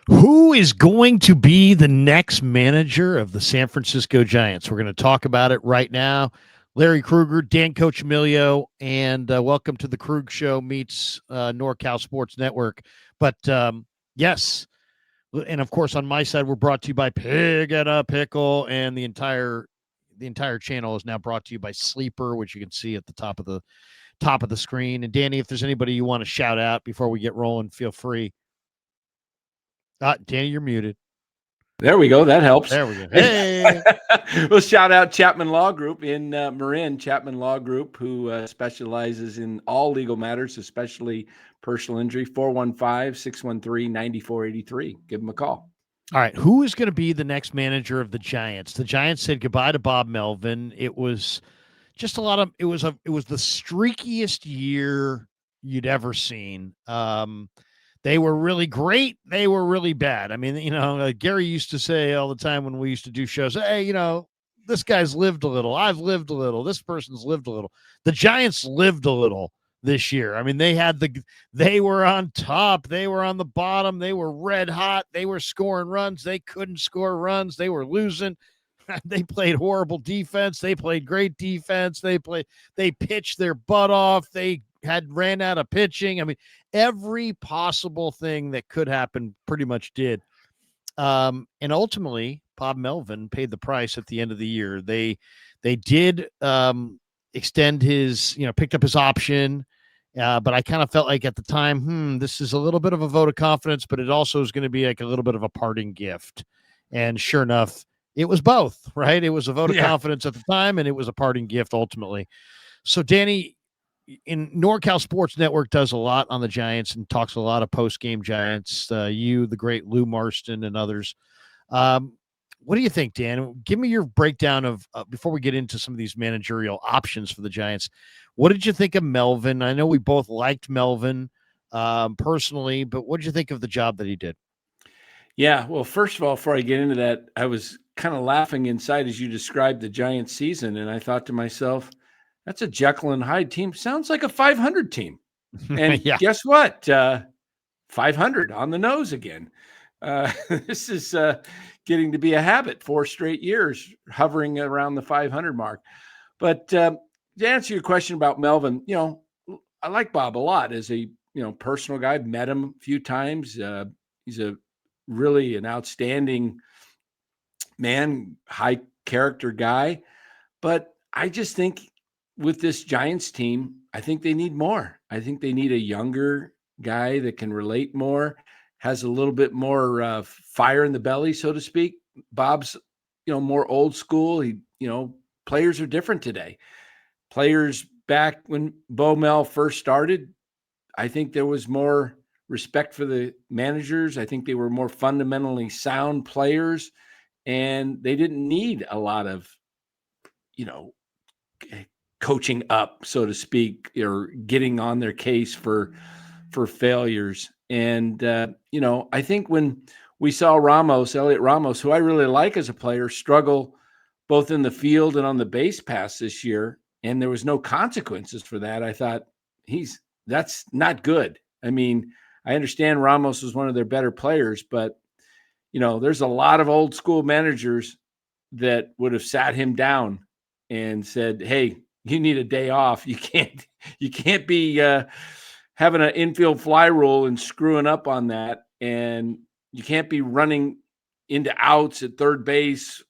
Who is going to be the next manager of the San Francisco Giants? We're going to talk about it right now. Larry Krueger, Dan Coachemilio, and welcome to the Krug Show meets NorCal Sports Network. But yes, and of course on my side, we're brought to you by Pig and a Pickle, and the entire channel is now brought to you by Sleeper, which you can see at the top of the screen. And Danny, if there's anybody you want to shout out before we get rolling, feel free. Danny, you're muted. There we go. That helps. There we go. Hey. We'll shout out Chapman Law Group in Marin, Chapman Law Group, who specializes in all legal matters, especially personal injury. 415-613-9483. Give them a call. All right. Who is going to be the next manager of the Giants? The Giants said goodbye to Bob Melvin. It was just it was the streakiest year you'd ever seen. They were really great. They were really bad. I mean, Gary used to say all the time when we used to do shows, hey, this guy's lived a little. I've lived a little. This person's lived a little. The Giants lived a little this year. I mean, they were on top. They were on the bottom. They were red hot. They were scoring runs. They couldn't score runs. They were losing. They played horrible defense. They played great defense. They pitched their butt off. They ran out of pitching. I mean, every possible thing that could happen pretty much did. And ultimately, Bob Melvin paid the price at the end of the year. They did extend his, picked up his option. But I kind of felt like at the time, this is a little bit of a vote of confidence, but it also is going to be like a little bit of a parting gift. And sure enough, it was both, right? It was a vote of confidence at the time, and it was a parting gift ultimately. So, Danny, in NorCal Sports Network does a lot on the Giants and talks a lot of post-game Giants, the great Lou Marston and others. What do you think, Dan? Give me your breakdown of, before we get into some of these managerial options for the Giants, what did you think of Melvin? I know we both liked Melvin personally, but what did you think of the job that he did? Yeah, well, first of all, before I get into that, I was kind of laughing inside as you described the Giants season, and I thought to myself, that's a Jekyll and Hyde team. Sounds like a 500 team. And guess what? 500 on the nose again. This is getting to be a habit, 4 straight years hovering around the 500 mark. But to answer your question about Melvin, I like Bob a lot as a personal guy. I've met him a few times. He's really an outstanding man, high character guy. But I just think with this Giants team, I think they need more. I think they need a younger guy that can relate more, has a little bit more fire in the belly, so to speak. Bob's, more old school. Players are different today. Players back when Bo Mel first started, I think there was more respect for the managers. I think they were more fundamentally sound players, and they didn't need a lot of, coaching up, so to speak, or getting on their case for failures. And, I think when we saw Elliot Ramos, who I really like as a player, struggle both in the field and on the base pass this year, and there was no consequences for that, I thought that's not good. I mean, I understand Ramos was one of their better players, but, there's a lot of old school managers that would have sat him down and said, hey, you need a day off. You can't be having an infield fly rule and screwing up on that. And you can't be running into outs at third base.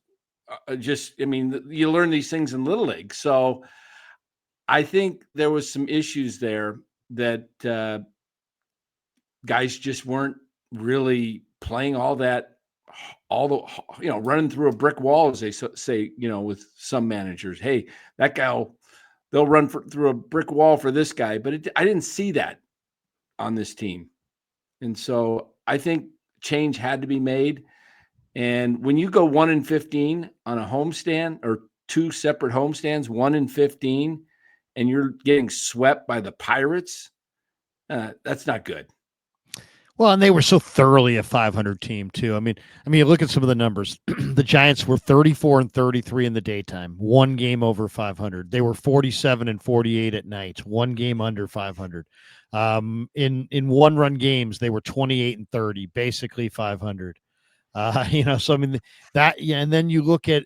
You learn these things in Little League. So I think there was some issues there that guys just weren't really playing running through a brick wall, as they say, with some managers. Hey, that guy they'll run through a brick wall for this guy. But I didn't see that on this team. And so I think change had to be made. And when you go 1-15 on a homestand, or 2 separate homestands, 1-15, and you're getting swept by the Pirates, that's not good. Well, and they were so thoroughly a 500 team too. I mean, you look at some of the numbers. The Giants were 34-33 in the daytime, 1 game over 500. They were 47-48 at night, 1 game under 500. In one-run games, they were 28-30, basically 500. So I mean that, yeah, and then you look at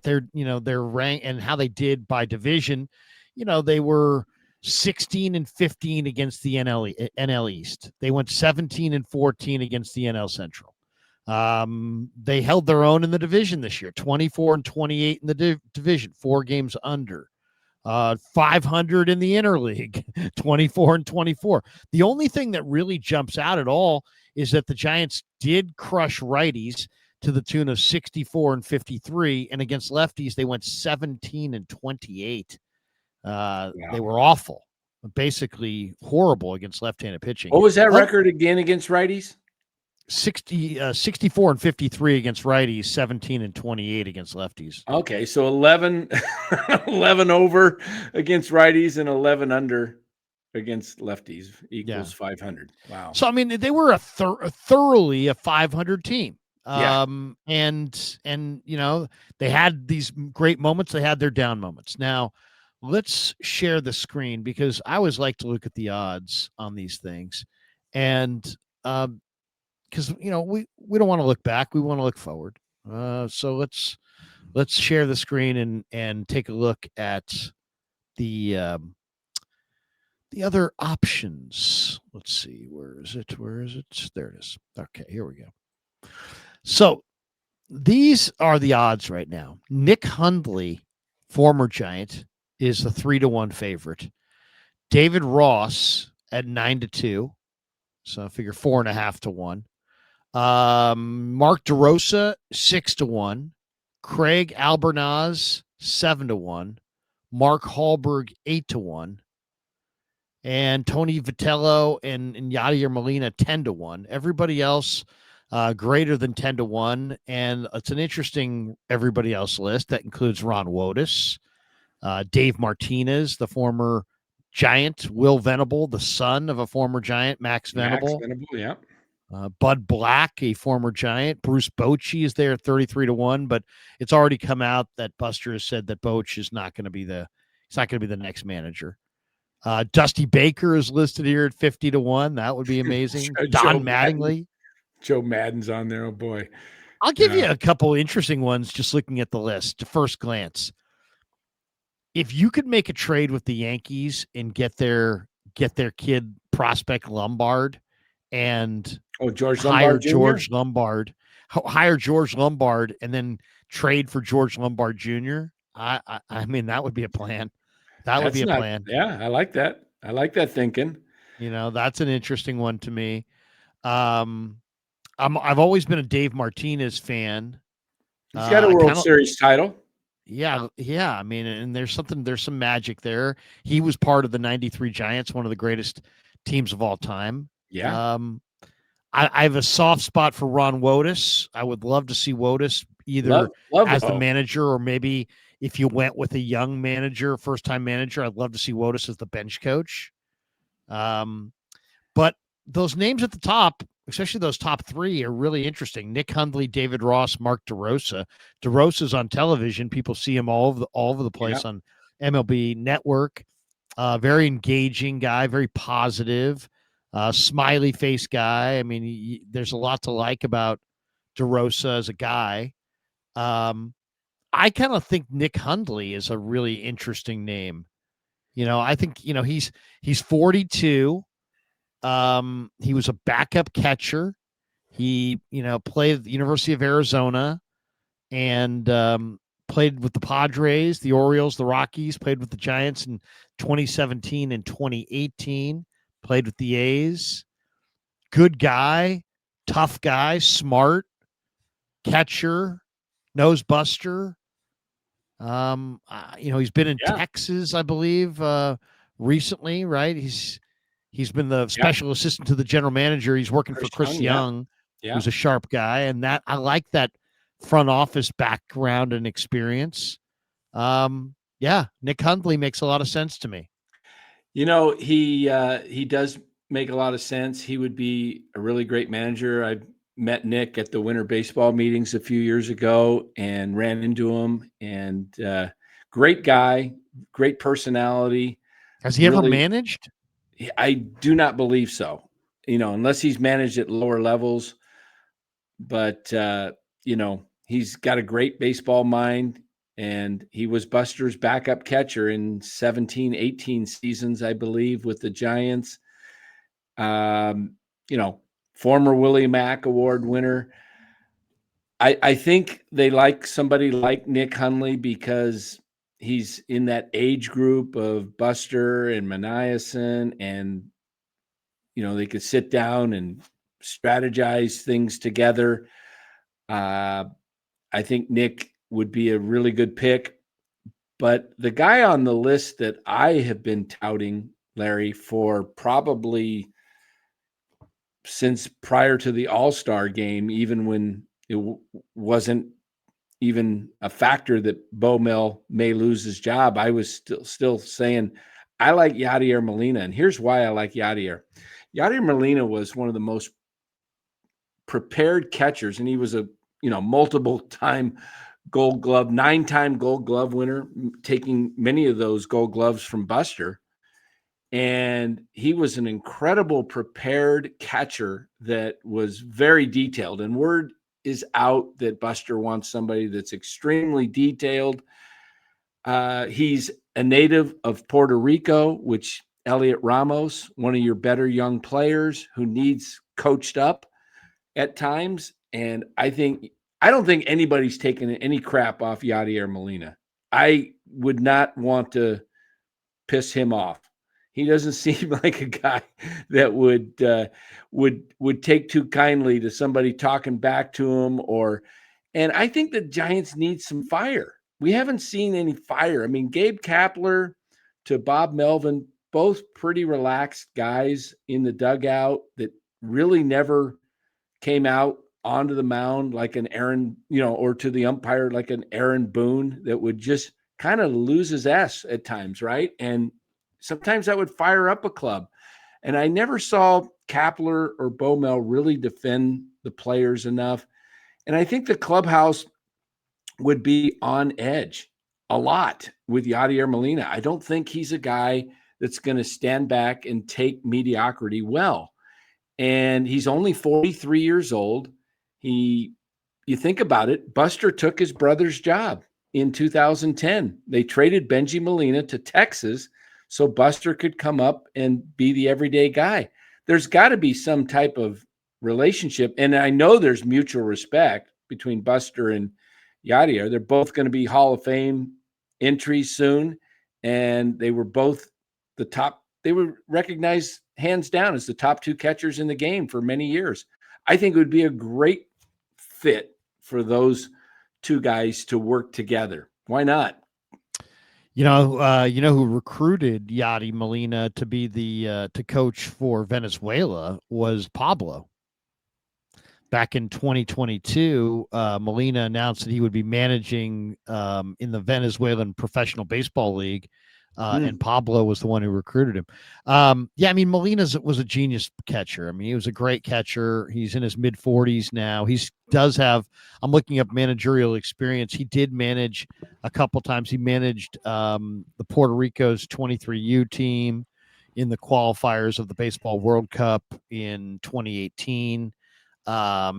their, their rank and how they did by division. They were 16-15 against the NL East. They went 17-14 against the NL Central. They held their own in the division this year, 24-28 in the division, 4 games under. 500 in the interleague, 24-24. The only thing that really jumps out at all is that the Giants did crush righties to the tune of 64-53, and against lefties they went 17-28. They were awful, basically horrible against left-handed pitching. What was that record again against righties? 64-53 against righties, 17-28 against lefties. Okay, so 11 over against righties and 11 under against lefties equals 500. Wow. So I mean, they were a thoroughly a 500 team. And they had these great moments, they had their down moments. Now, let's share the screen, because I always like to look at the odds on these things. And because we don't want to look back, we want to look forward. So let's share the screen and take a look at the other options. Let's see, where is it? There it is. Okay, here we go. So these are the odds right now. Nick Hundley, former Giant, is the 3-1 favorite. David Ross at 9-2. So I figure 4.5 to 1. Mark DeRosa, 6-1. Craig Albernaz, 7-1. Mark Hallberg, 8-1. And Tony Vitello and Yadier Molina, 10-1. Everybody else greater than 10-1. And it's an interesting everybody else list that includes Ron Wotus, Dave Martinez, the former Giant, Will Venable, the son of a former Giant, Max Venable. Yeah. Bud Black, a former Giant. Bruce Bochy is there at 33-1, but it's already come out that Buster has said that Boch is not going to be the next manager. Dusty Baker is listed here at 50-1. That would be amazing. Don Mattingly. Joe Madden's on there. Oh boy. I'll give you a couple interesting ones just looking at the list at first glance. If you could make a trade with the Yankees and get their kid prospect Lombard and hire George Lombard, and then trade for George Lombard Jr., I mean, that would be a plan. That be a plan. Yeah, I like that. I like that thinking. That's an interesting one to me. I've always been a Dave Martinez fan. He's got a World Series title. Yeah. I mean, and there's some magic there. He was part of the 93 Giants, one of the greatest teams of all time. Yeah. I have a soft spot for Ron Wotus. I would love to see Wotus either as the manager, or maybe if you went with a young manager, first-time manager, I'd love to see Wotus as the bench coach. But those names at the top, especially those top 3, are really interesting. Nick Hundley, David Ross, Mark DeRosa. DeRosa's on television. People see him all over the place on MLB Network. Very engaging guy, very positive, smiley face guy. I mean, there's a lot to like about DeRosa as a guy. I kind of think Nick Hundley is a really interesting name. I think, he's 42. He was a backup catcher. He, played at the University of Arizona and played with the Padres, the Orioles, the Rockies, played with the Giants in 2017 and 2018, played with the A's. Good guy, tough guy, smart, catcher, nose buster. He's been in Texas, I believe, recently, right? He's been the special assistant to the general manager. He's working for Chris Young, who's a sharp guy, and that I like that front office background and experience. Nick Hundley makes a lot of sense to me. He does make a lot of sense. He would be a really great manager. I met Nick at the winter baseball meetings a few years ago and ran into him, and great guy, great personality. Has he ever managed? I do not believe so, unless he's managed at lower levels. But, he's got a great baseball mind, and he was Buster's backup catcher in 17, 18 seasons, I believe, with the Giants. Um, Former Willie Mack Award winner. I think they like somebody like Nick Hundley because he's in that age group of Buster and Maniason, and they could sit down and strategize things together. I think Nick would be a really good pick. But the guy on the list that I have been touting, Larry, for probably since prior to the All-Star game, even when it wasn't even a factor that Bo Mel may lose his job, I was still saying I like Yadier Molina. And here's why I like Yadier. Yadier Molina was one of the most prepared catchers, and he was a multiple time Gold Glove, 9-time Gold Glove winner, taking many of those Gold Gloves from Buster. And he was an incredible prepared catcher that was very detailed. And word is out that Buster wants somebody that's extremely detailed. He's a native of Puerto Rico, which Elliot Ramos, one of your better young players who needs coached up at times. And I don't think anybody's taken any crap off Yadier Molina. I would not want to piss him off. He doesn't seem like a guy that would take too kindly to somebody talking back to him. And I think the Giants need some fire. We haven't seen any fire. I mean, Gabe Kapler to Bob Melvin, both pretty relaxed guys in the dugout that really never came out onto the mound like an Aaron, or to the umpire like an Aaron Boone that would just kind of lose his ass at times, right? And sometimes that would fire up a club. And I never saw Kapler or Bo Mel really defend the players enough. And I think the clubhouse would be on edge a lot with Yadier Molina. I don't think he's a guy that's going to stand back and take mediocrity well. And he's only 43 years old. You think about it, Buster took his brother's job in 2010. They traded Benji Molina to Texas so Buster could come up and be the everyday guy. There's got to be some type of relationship. And I know there's mutual respect between Buster and Yadier. They're both going to be Hall of Fame entries soon. And they were both the top. They were recognized hands down as the top two catchers in the game for many years. I think it would be a great fit for those two guys to work together. Why not? You know who recruited Yadi Molina to be to coach for Venezuela was Pablo. Back in 2022, Molina announced that he would be managing in the Venezuelan Professional Baseball League, and Pablo was the one who recruited him. Molina was a genius catcher. I mean, he was a great catcher. He's in his mid-40s now. I'm looking up managerial experience. He did manage a couple times. He managed the Puerto Rico's 23U team in the qualifiers of the Baseball World Cup in 2018.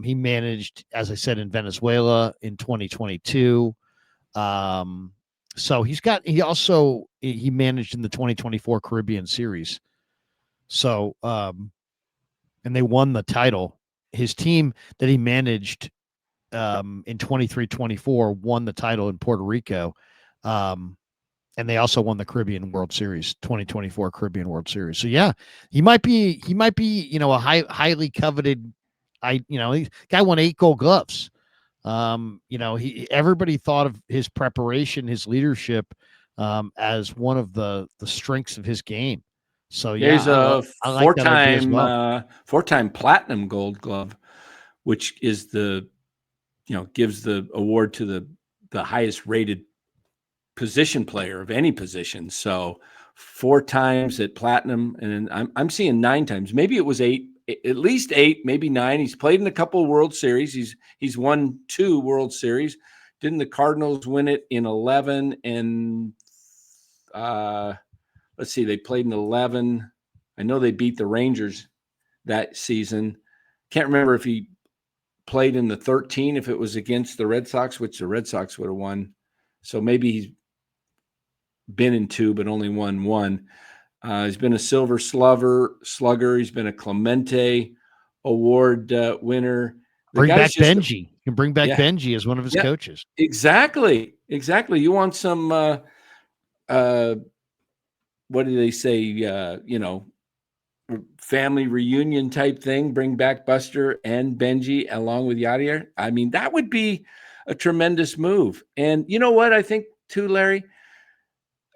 He managed, as I said, in Venezuela in 2022. So he managed in the 2024 Caribbean Series. So, and they won the title. His team that he managed in 23-24 won the title in Puerto Rico. And they also won the Caribbean World Series, 2024 Caribbean World Series. So yeah, he might be, a highly coveted. Guy won 8 Gold Gloves. Everybody thought of his preparation, his leadership, as one of the strengths of his game. So yeah, he's a I like that idea as well. 4-time platinum Gold Glove, which is gives the award to the highest rated position player of any position. So 4 times at platinum, and I'm seeing 9 times. Maybe it was 8, at least 8, maybe 9. He's played in a couple of World Series. He's won 2 World Series. Didn't the Cardinals win it in 11? And let's see, they played in 11. I know they beat the Rangers that season. Can't remember if he played in the 13, if it was against the Red Sox, which the Red Sox would have won. So maybe he's been in 2, but only won 1. He's been a Silver Slugger. He's been a Clemente Award winner. Bring back Benji. You can bring back Yeah. Benji as one of his coaches. Exactly. You want some, what do they say? Family reunion type thing. Bring back Buster and Benji along with Yadier. I mean, that would be a tremendous move. And you know what I think too, Larry?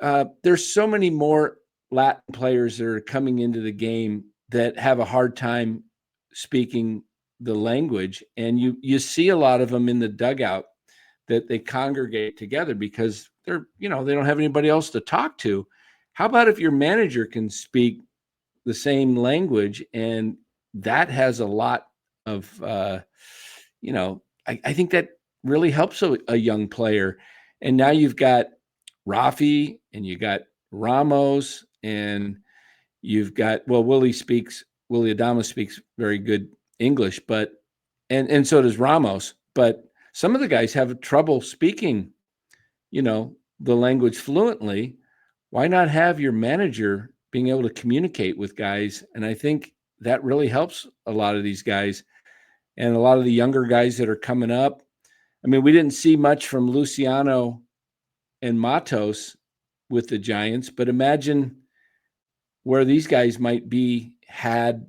There's so many more Latin players that are coming into the game that have a hard time speaking the language. And you see a lot of them in the dugout that they congregate together because they don't have anybody else to talk to. How about if your manager can speak the same language? And that has a lot of, I think that really helps a young player. And now you've got Rafi and you got Ramos and you've got, Willie Adames speaks very good English, but, and so does Ramos, but some of the guys have trouble speaking, the language fluently. Why not have your manager being able to communicate with guys? And I think that really helps a lot of these guys and a lot of the younger guys that are coming up. I mean, we didn't see much from Luciano and Matos with the Giants, but imagine where these guys might be had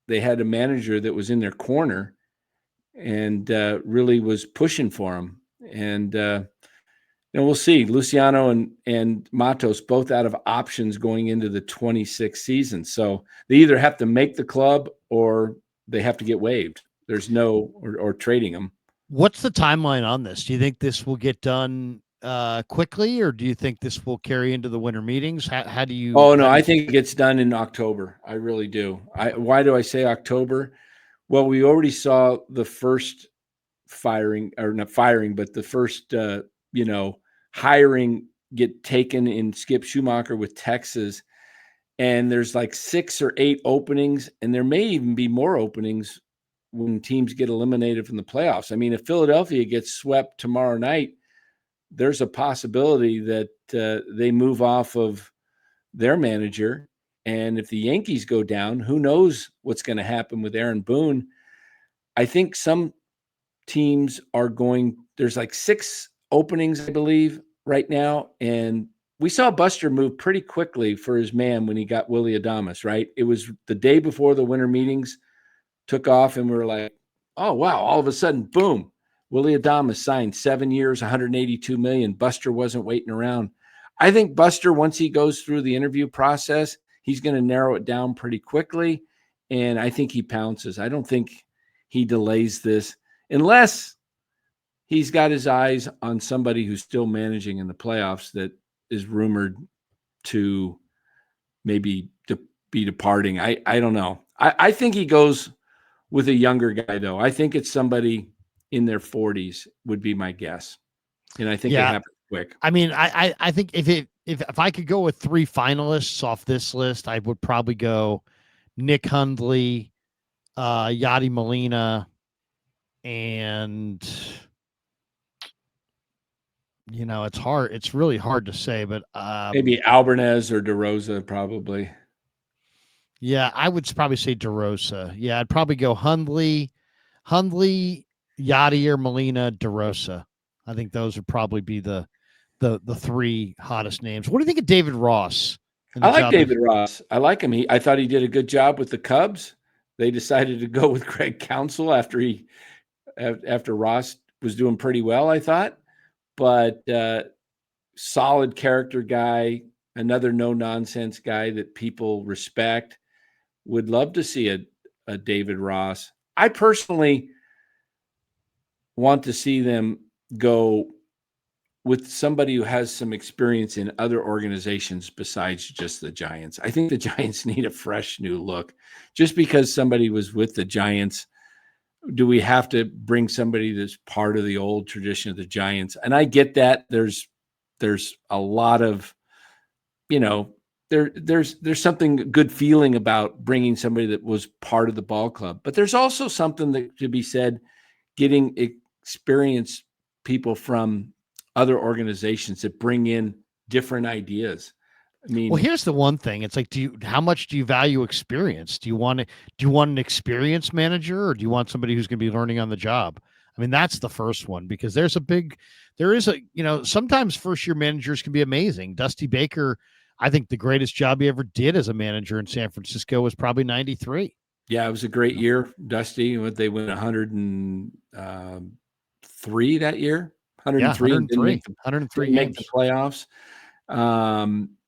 they had a manager that was in their corner and really was pushing for them. And we'll see. Luciano and Matos both out of options going into the 26th season. So they either have to make the club or they have to get waived. There's no or trading them. What's the timeline on this? Do you think this will get done quickly, or do you think this will carry into the winter meetings? How do you? Oh no, I think it gets done in October. I really do. Why do I say October? Well, we already saw the first firing, or not firing, but the first hiring get taken in Skip Schumacher with Texas, and there's like 6 or 8 openings, and there may even be more openings when teams get eliminated from the playoffs. I mean, if Philadelphia gets swept tomorrow night, there's a possibility that they move off of their manager. And if the Yankees go down, who knows what's going to happen with Aaron Boone. I think some teams are there's like 6 openings, I believe, right now. And we saw Buster move pretty quickly for his man when he got Willie Adames, right? It was the day before the winter meetings took off, and we were like, oh, wow, all of a sudden, boom, Willie Adames signed 7 years, $182 million. Buster wasn't waiting around. I think Buster, once he goes through the interview process, he's going to narrow it down pretty quickly, and I think he pounces. I don't think he delays this unless he's got his eyes on somebody who's still managing in the playoffs that is rumored to maybe be departing. I don't know. I think he goes with a younger guy, though. I think it's somebody in their 40s would be my guess. And I think it happens quick. I mean, I think if I could go with 3 finalists off this list, I would probably go Nick Hundley, Yadi Molina, and it's hard. It's really hard to say, but maybe Alvarez or DeRosa, probably. Yeah, I would probably say DeRosa. Yeah, I'd probably go Hundley, Yadier Molina, DeRosa. I think those would probably be the 3 hottest names. What do you think of David Ross? I like David Ross. I like him. I thought he did a good job with the Cubs. They decided to go with Greg Counsell after Ross was doing pretty well, I thought. But solid character guy, another no-nonsense guy that people respect. Would love to see a David Ross. I personally want to see them go with somebody who has some experience in other organizations besides just the Giants. I think the Giants need a fresh new look. Just because somebody was with the Giants, do we have to bring somebody that's part of the old tradition of the Giants? And I get that there's a lot of, there's something good feeling about bringing somebody that was part of the ball club, but there's also something that to be said, getting experienced people from other organizations that bring in different ideas. I mean, well, here's the one thing. It's like, how much do you value experience? Do you want an experienced manager, or do you want somebody who's going to be learning on the job? I mean, that's the first one, because there is sometimes first year managers can be amazing. Dusty Baker, I think the greatest job he ever did as a manager in San Francisco was probably 93. Yeah, it was a great year, Dusty. They went 103 that year, 103, and didn't 103 make the games. playoffs.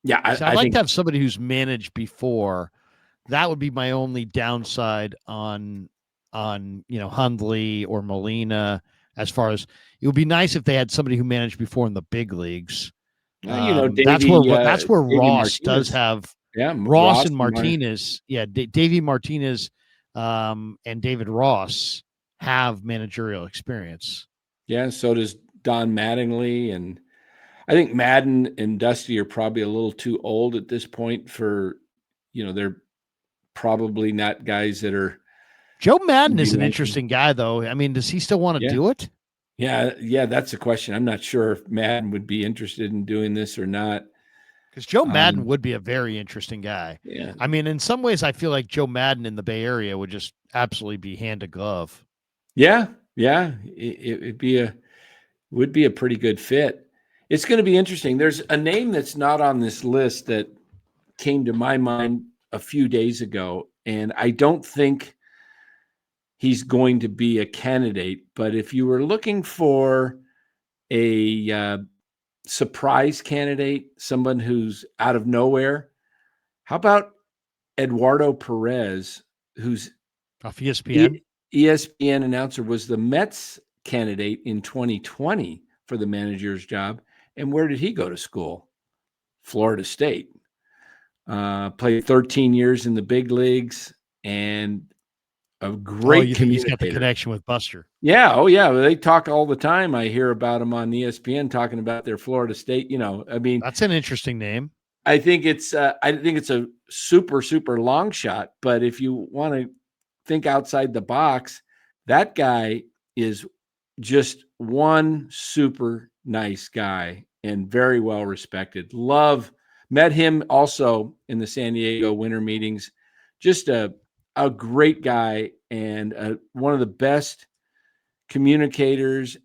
Yeah, I'd like to have somebody who's managed before. That would be my only downside on Hundley or Molina. As far as, it would be nice if they had somebody who managed before in the big leagues. Davey, that's where Ross Martinez does have. Yeah, Ross and Martinez. Davey Martinez and David Ross have managerial experience. Yeah, so does Don Mattingly, and I think Madden and Dusty are probably a little too old at this point for, they're probably not guys that are. Joe Madden is an interesting guy, though. I mean, does he still want to do it? Yeah, that's the question. I'm not sure if Madden would be interested in doing this or not. Because Joe Madden would be a very interesting guy. Yeah. I mean, in some ways, I feel like Joe Madden in the Bay Area would just absolutely be hand to glove. Yeah. It would be a pretty good fit. It's going to be interesting. There's a name that's not on this list that came to my mind a few days ago, and I don't think he's going to be a candidate. But if you were looking for a surprise candidate, someone who's out of nowhere, how about Eduardo Perez, who's off ESPN? ESPN announcer, was the Mets candidate in 2020 for the manager's job. And where did he go to school? Florida State. Played 13 years in the big leagues, and a great you think he's got the connection with Buster? Yeah. Oh, yeah. They talk all the time. I hear about him on ESPN talking about their Florida State. I mean, that's an interesting name. I think it's a super, super long shot. But if you want to think outside the box, that guy is just one super nice guy and very well respected. Met him also in the San Diego winter meetings. Just a great guy and one of the best communicators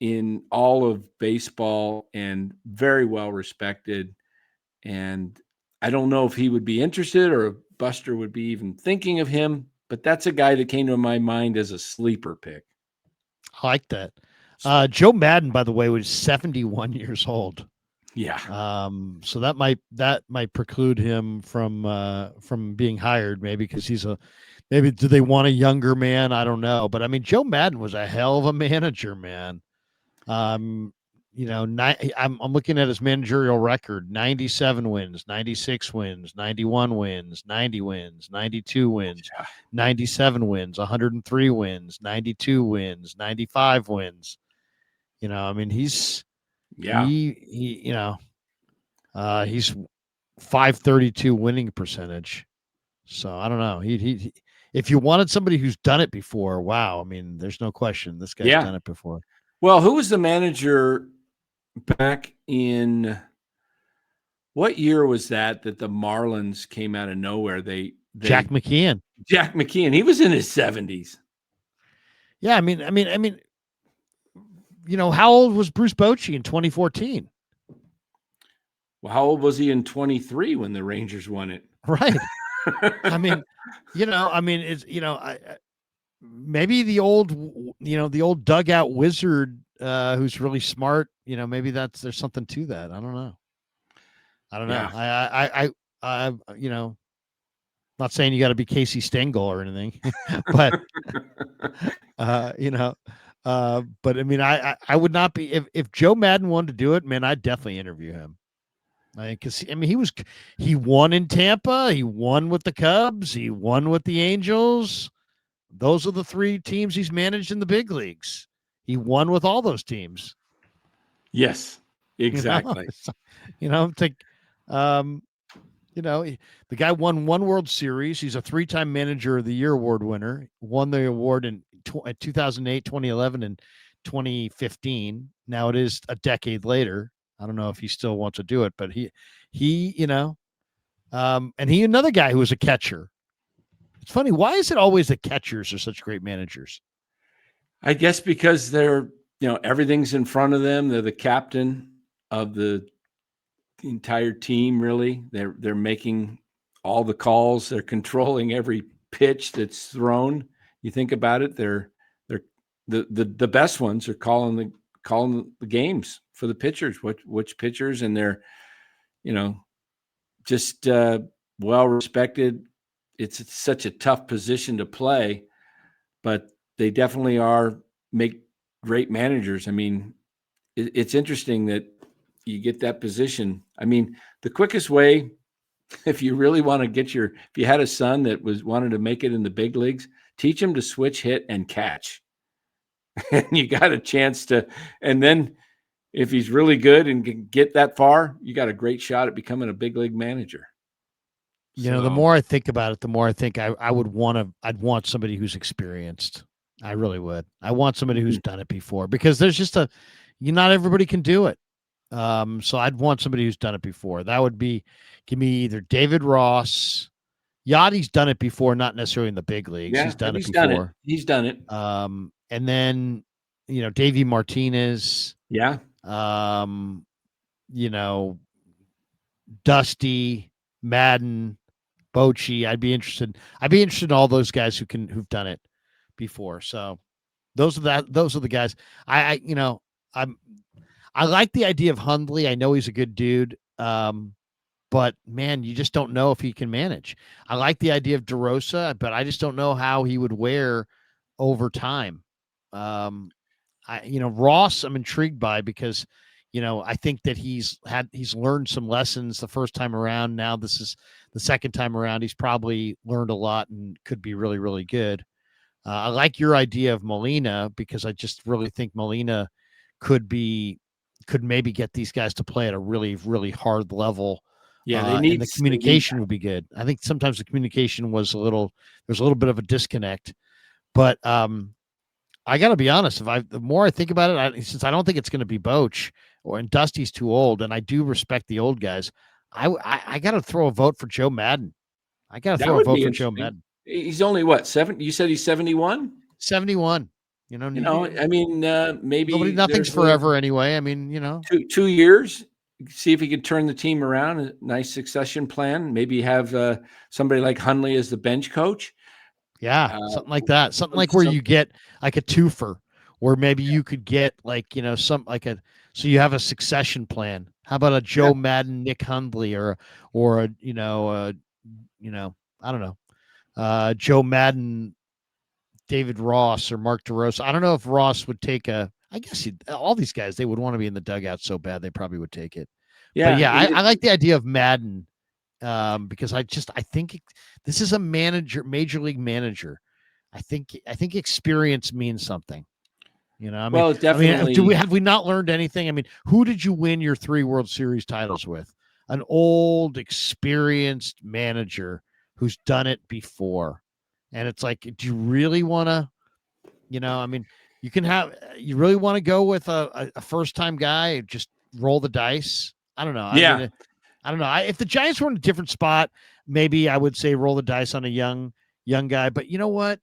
in all of baseball, and very well respected. And I don't know if he would be interested or if Buster would be even thinking of him, but that's a guy that came to my mind as a sleeper pick. I like that. Joe Madden, by the way, was 71 years old. Yeah. So that might preclude him from being hired, maybe because maybe do they want a younger man? I don't know. But I mean, Joe Madden was a hell of a manager, man. I'm looking at his managerial record: 97 wins, 96 wins, 91 wins, 90 wins, 92 wins, 97 wins, 103 wins, 92 wins, 95 wins. I mean, he's 532 winning percentage. So I don't know. He if you wanted somebody who's done it before, wow. I mean, there's no question this guy's done it before. Well, who was the manager back in what year was that the Marlins came out of nowhere? Jack McKeon. Jack McKeon. He was in his 70s. Yeah, I mean, how old was Bruce Bochy in 2014? Well, how old was he in 23 when the Rangers won it? Right. I mean, it's maybe the old dugout wizard who's really smart. Maybe there's something to that. I don't know. Yeah. I not saying you got to be Casey Stengel or anything, but but I mean, I would not be if Joe Madden wanted to do it, man. I'd definitely interview him. Because he won in Tampa, he won with the Cubs, he won with the Angels. Those are the three teams he's managed in the big leagues. He won with all those teams. Yes, exactly. It's like, The guy won one World Series. He's a 3-time Manager of the Year award winner. Won the award in 2008, 2011, and 2015. Now it is a decade later. I don't know if he still wants to do it, but he, and he another guy who was a catcher. It's funny. Why is it always the catchers are such great managers? I guess because they're, everything's in front of them. They're the captain of the entire team, really. They're making all the calls. They're controlling every pitch that's thrown. You think about it, they're the best ones are calling the games for the pitchers, which pitchers, and they're, just well respected. It's such a tough position to play, but they definitely make great managers. I mean, it's interesting that you get that position. I mean, the quickest way, if you really want to if you had a son that wanted to make it in the big leagues, teach him to switch, hit, and catch. And you got a chance to, and then if he's really good and can get that far, you got a great shot at becoming a big league manager. The more I think about it, the more I think I'd want somebody who's experienced. I really would. I want somebody who's done it before, because there's just not everybody can do it. So I'd want somebody who's done it before. That would give me either David Ross. Yadi's done it before, not necessarily in the big leagues. Yeah, he's done it before. He's done it. And then, Davey Martinez. Yeah. Dusty, Madden, Bochy. I'd be interested in all those guys who've done it before. So those are the guys. I like the idea of Hundley. I know he's a good dude. But man, you just don't know if he can manage. I like the idea of DeRosa, but I just don't know how he would wear over time. Ross, I'm intrigued by, because, I think that he's learned some lessons the first time around. Now this is the second time around. He's probably learned a lot and could be really, really good. I like your idea of Molina, because I just really think Molina could maybe get these guys to play at a really, really hard level. Yeah, and the communication would be good. I think sometimes the communication there's a little bit of a disconnect, but I got to be honest. The more I think about it, since I don't think it's going to be Boch, and Dusty's too old, and I do respect the old guys, I got to throw a vote for Joe Madden. I got to throw a vote for Joe Madden. He's only what, 7? You said he's 71? 71. I mean, maybe nothing's forever anyway. I mean, 2 years. See if he can turn the team around. A nice succession plan. Maybe have somebody like Hundley as the bench coach. Yeah, something like that. Something like where you get like a twofer, where maybe you could get so you have a succession plan. How about a Joe Madden, Nick Hundley, or I don't know, Joe Madden, David Ross, or Mark DeRosa. I don't know if Ross would take I guess all these guys, they would want to be in the dugout so bad they probably would take it. Yeah, but I like the idea of Madden, because I think this is a major league manager. I think experience means something. Well, definitely. Have we not learned anything? I mean, who did you win your 3 World Series titles with? An old, experienced manager who's done it before. And it's like, do you really want to, you really want to go with a first-time guy, just roll the dice? I don't know. Yeah. I don't know. If the Giants were in a different spot, maybe I would say roll the dice on a young guy. But you know what?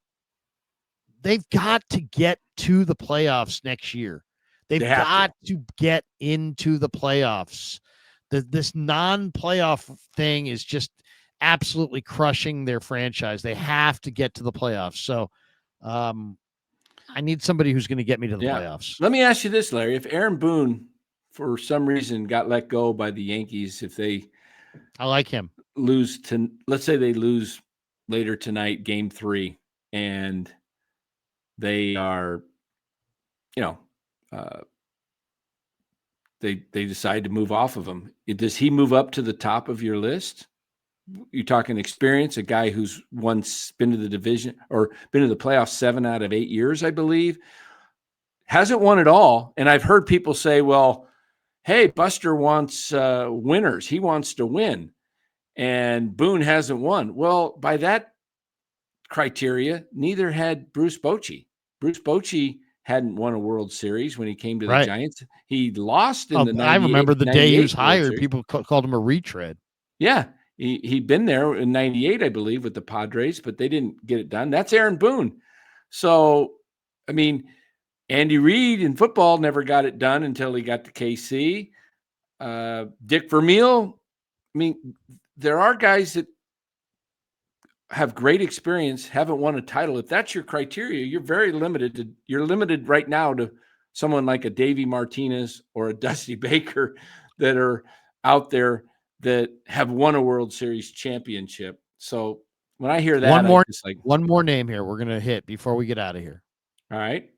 They've got to get to the playoffs next year. They've got to get into the playoffs. This non-playoff thing is just absolutely crushing their franchise. They have to get to the playoffs. So I need somebody who's going to get me to the playoffs. Let me ask you this, Larry. If Aaron Boone, for some reason, got let go by the Yankees, I like him. Let's say they lose later tonight, Game 3, and they are, they decide to move off of him. Does he move up to the top of your list? You're talking experience, a guy who's once been to the division or been to the playoffs 7 out of 8 years, I believe, hasn't won it all. And I've heard people say, well, hey, Buster wants winners. He wants to win. and Boone hasn't won. Well, by that criteria, neither had Bruce Bochy. Bruce Bochy hadn't won a World Series when he came to the Right. Giants. He lost in the I 98, remember the day he 98 was World hired, Series. people called him a retread. Yeah, he'd been there in 98, I believe, with the Padres, but they didn't get it done. That's Aaron Boone. So, I mean, Andy Reid in football never got it done until he got to KC. Dick Vermeil, I mean, there are guys that have great experience, haven't won a title. If that's your criteria, you're very limited. You're limited right now to someone like a Davey Martinez or a Dusty Baker that are out there that have won a World Series championship. So when I hear that, I just like, one more name here we're going to hit before we get out of here. all right.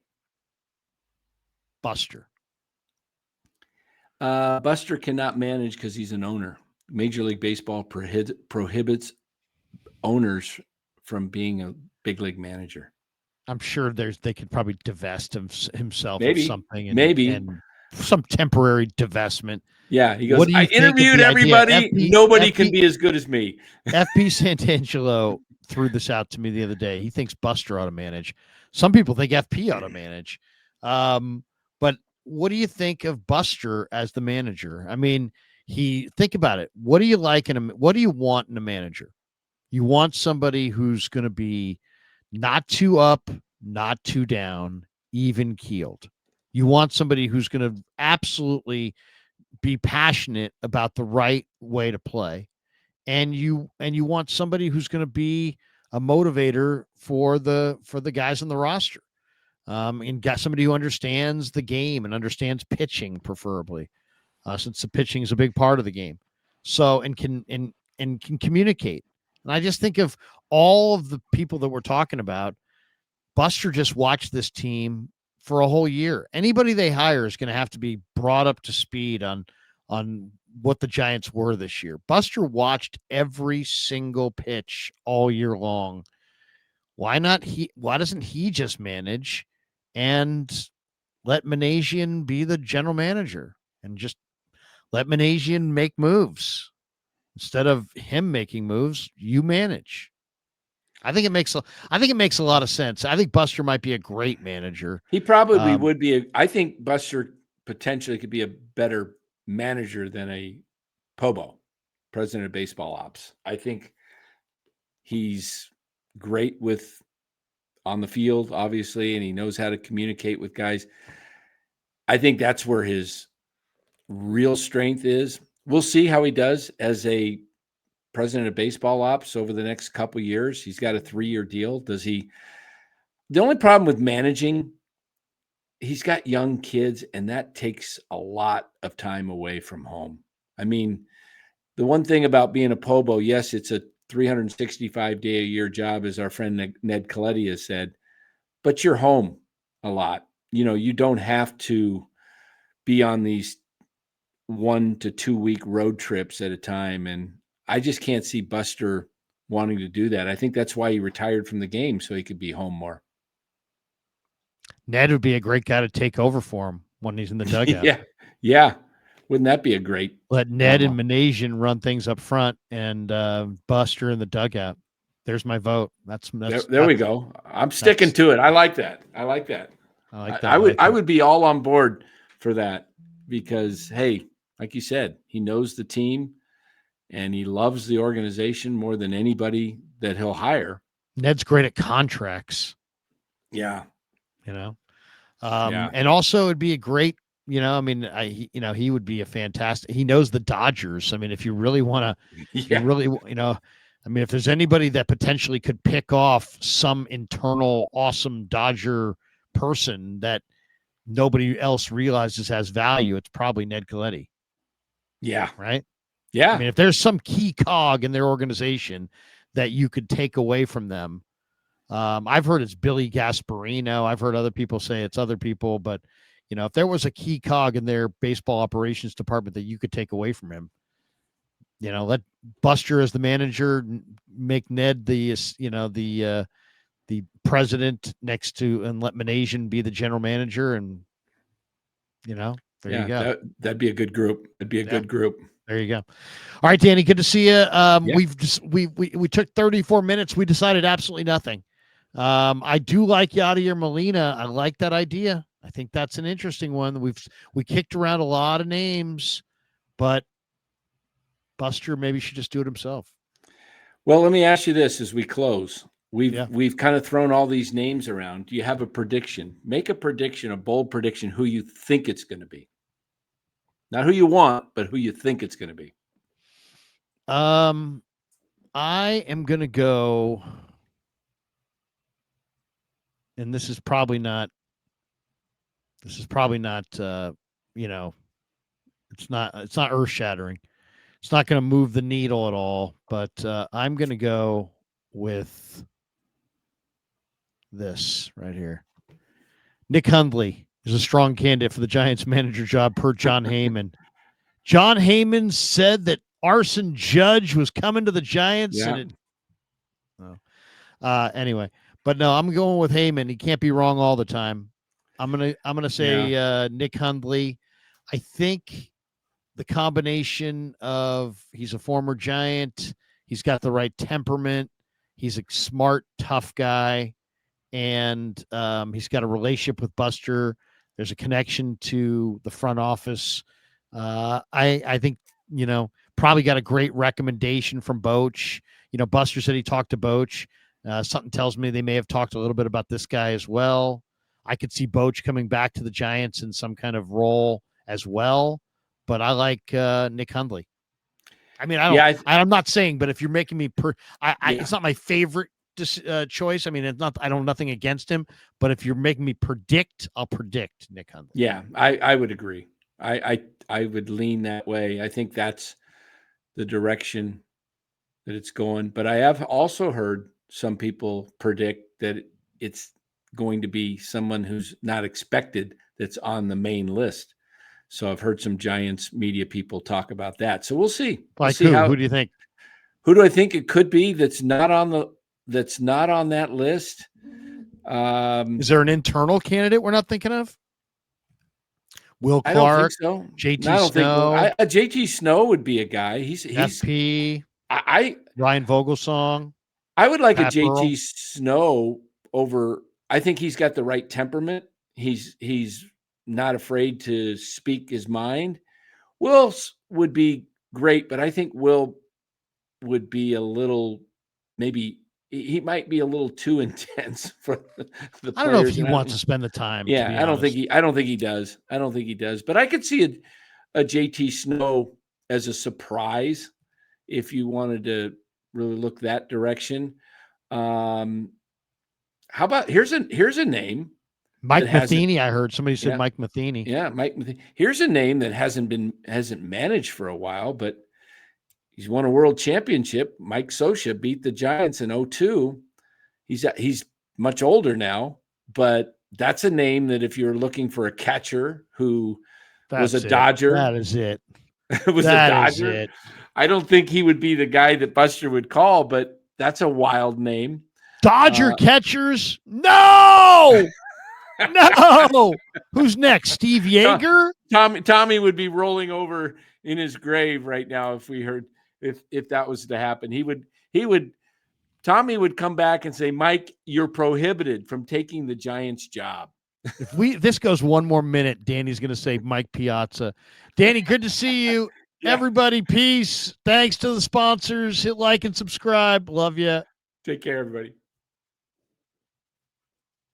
Buster. Buster cannot manage because he's an owner. Major League Baseball prohibits owners from being a big league manager. I'm sure they could probably divest himself Maybe, of something and some temporary divestment. Yeah, he goes, I interviewed everybody. Nobody can be as good as me. FP Santangelo threw this out to me the other day. He thinks Buster ought to manage. Some people think FP ought to manage. But what do you think of Buster as the manager? I mean, think about it. What do you like what do you want in a manager? You want somebody who's going to be not too up, not too down, even keeled. You want somebody who's going to absolutely be passionate about the right way to play. And you want somebody who's going to be a motivator for the guys on the roster. And got somebody who understands the game and understands pitching, preferably, since the pitching is a big part of the game. So and can communicate. And I just think of all of the people that we're talking about. Buster just watched this team for a whole year. Anybody they hire is going to have to be brought up to speed on what the Giants were this year. Buster watched every single pitch all year long. Why doesn't he just manage and let Managerial be the general manager and just let Managerial make moves? Instead of him making moves, you manage. I think it makes a lot of sense. I think Buster might be a great manager. He probably would be. I think Buster potentially could be a better manager than a Pobo, president of baseball ops. I think he's great with on the field, obviously, and he knows how to communicate with guys. I think that's where his real strength is. We'll see how he does as a president of baseball ops over the next couple of years. He's got a 3-year deal. Does he? The only problem with managing, he's got young kids, and that takes a lot of time away from home. I mean, the one thing about being a Pobo, yes, it's a 365-day-a-year job, as our friend Ned Coletti has said, but you're home a lot. You don't have to be on these 1 to 2 week road trips at a time. And I just can't see Buster wanting to do that. I think that's why he retired from the game, so he could be home more. Ned would be a great guy to take over for him when he's in the dugout. Yeah. Wouldn't that be a great? Let Ned and Managerial run things up front and Buster in the dugout. There's my vote. There we go. I'm sticking to it. I like that. I would be all on board for that because, hey, like you said, he knows the team and he loves the organization more than anybody that he'll hire. Ned's great at contracts. Yeah. And also it'd be a great, he would be a fantastic, he knows the Dodgers. I mean, if you really want to, if there's anybody that potentially could pick off some internal awesome Dodger person that nobody else realizes has value, it's probably Ned Coletti. Yeah. Right. Yeah. I mean, if there's some key cog in their organization that you could take away from them, I've heard it's Billy Gasparino. I've heard other people say it's other people, but if there was a key cog in their baseball operations department that you could take away from him, let Buster as the manager, make Ned the president next to, and let Managerial be the general manager, and there you go. That'd be a good group. It'd be a good group. There you go. All right, Danny, good to see you. Yeah. We took 34 minutes. We decided absolutely nothing. I do like Yadier Molina. I like that idea. I think that's an interesting one. We kicked around a lot of names, but Buster maybe should just do it himself. Well, let me ask you this as we close. Yeah. We've kind of thrown all these names around. Do you have a prediction? Make a prediction, a bold prediction, who you think it's going to be. Not who you want, but who you think it's going to be. I am going to go, and this is probably not, you know, it's not earth shattering. It's not going to move the needle at all, but I'm going to go with this right here. Nick Hundley is a strong candidate for the Giants manager job per John Heyman. John Heyman said that Arson Judge was coming to the Giants. Yeah. Anyway, but no, I'm going with Heyman. He can't be wrong all the time. I'm gonna say Nick Hundley. I think the combination of he's a former Giant, he's got the right temperament, he's a smart, tough guy, and he's got a relationship with Buster. There's a connection to the front office. I think, probably got a great recommendation from Boch. Buster said he talked to Boch. Something tells me they may have talked a little bit about this guy as well. I could see Boch coming back to the Giants in some kind of role as well, but I like Nick Hundley. I mean, I'm not saying, but if you're making me it's not my favorite choice. I mean, it's not. I don't nothing against him, but if you're making me predict, I'll predict Nick Hundley. Yeah, I would agree. I would lean that way. I think that's the direction that it's going. But I have also heard some people predict that it's going to be someone who's not expected that's on the main list. So I've heard some Giants media people talk about that. So we'll see. Like who do you think? Who do I think it could be that's not on that list? Is there an internal candidate we're not thinking of? Will Clark? I don't think so. JT Snow. JT Snow would be a guy. He's FP. Ryan Vogelsong. I would like Pat a JT Pearl. Snow over. I think he's got the right temperament. He's not afraid to speak his mind. Will would be great, but I think Will would be a little, maybe he might be a little too intense for the players. I don't know if he wants to spend the time. Yeah, I don't think he does. But I could see a JT Snow as a surprise if you wanted to really look that direction. How about here's a name. Mike Matheny, I heard somebody said Mike Matheny. Yeah, Mike Matheny. Here's a name that hasn't managed for a while, but he's won a world championship. Mike Scioscia beat the Giants in 2002. He's much older now, but that's a name that if you're looking for a catcher who was a Dodger. That is it. Was a Dodger. I don't think he would be the guy that Buster would call, but that's a wild name. Dodger catchers? No! No. Who's next? Steve Yeager? Tommy would be rolling over in his grave right now if we heard if that was to happen. Tommy would come back and say, "Mike, you're prohibited from taking the Giants job." If this goes one more minute, Danny's going to say Mike Piazza. Danny, good to see you. Yeah. Everybody, peace. Thanks to the sponsors. Hit like and subscribe. Love you. Take care, everybody.